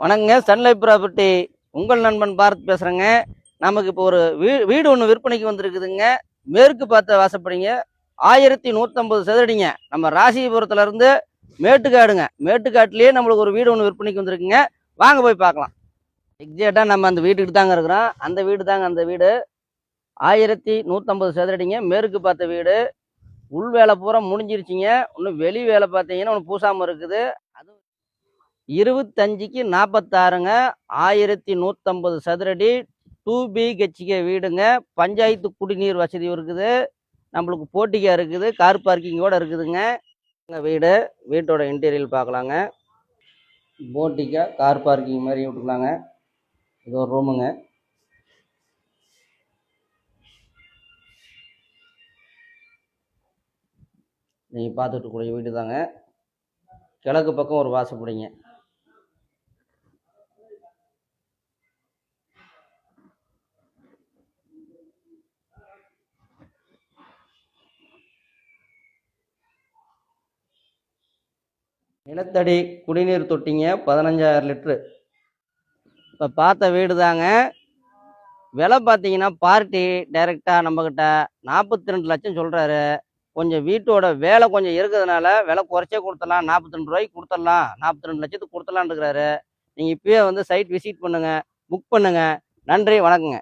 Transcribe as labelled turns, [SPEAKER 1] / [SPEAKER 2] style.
[SPEAKER 1] வணக்கங்க. Sun Life property உங்கள் நண்பன் பார்த்து பேசுகிறேங்க. நமக்கு இப்போ ஒரு வீடு ஒன்று விற்பனைக்கு வந்திருக்குதுங்க. மேற்கு பார்த்த வாசப்படிங்க. 1150 சதுரடிங்க. நம்ம ராசிபுரத்துலேருந்து மேட்டுக்காடுங்க. மேட்டுக்காட்டிலேயே நம்மளுக்கு ஒரு வீடு ஒன்று விற்பனைக்கு வந்திருக்குங்க. வாங்க போய் பார்க்கலாம். எக்ஸாக்டாக நம்ம அந்த வீட்டுக்கு தாங்க இருக்கிறோம். அந்த வீடு தாங்க அந்த வீடு. 1150 சதுரடிங்க. மேற்கு பார்த்த வீடு. உள் வேலை பூரா முடிஞ்சிருச்சிங்க. இன்னும் வெளி வேலை பார்த்தீங்கன்னா ஒன்று பூசாமல் இருக்குது. 25க்கு 46ங்க. 1150 சதுரடி 2BHK வீடுங்க. பஞ்சாயத்து குடிநீர் வசதி இருக்குது. நம்மளுக்கு போட்டிக்கா இருக்குது. கார் பார்க்கிங்கோட இருக்குதுங்க. வீட்டோட இன்டீரியல் பார்க்கலாங்க. போட்டிக்கா கார் பார்க்கிங் மாதிரி விட்டுக்கலாங்க. இது ஒரு ரூமுங்க. நீங்கள் பார்த்துட்டு கூடிய வீடு தாங்க. கிழக்கு பக்கம் ஒரு வாசப்படிங்க. நிலத்தடி குடிநீர் தொட்டிங்க 15,000 லிட்ரு. இப்போ பார்த்த வீடு தாங்க. விலை பார்த்தீங்கன்னா பார்ட்டி டைரெக்டாக நம்மக்கிட்ட 42 லட்சம் சொல்கிறாரு. கொஞ்சம் வீட்டோட வேலை கொஞ்சம் இருக்கிறதுனால விலை குறைச்சே கொடுத்துடலாம். 42 ரூபாய்க்கு கொடுத்துடலாம், 42 லட்சத்துக்கு கொடுத்துடலான்னு இருக்கிறாரு. நீங்கள் இப்போயே வந்து சைட் விசிட் பண்ணுங்கள், புக் பண்ணுங்கள். நன்றி, வணக்கங்க.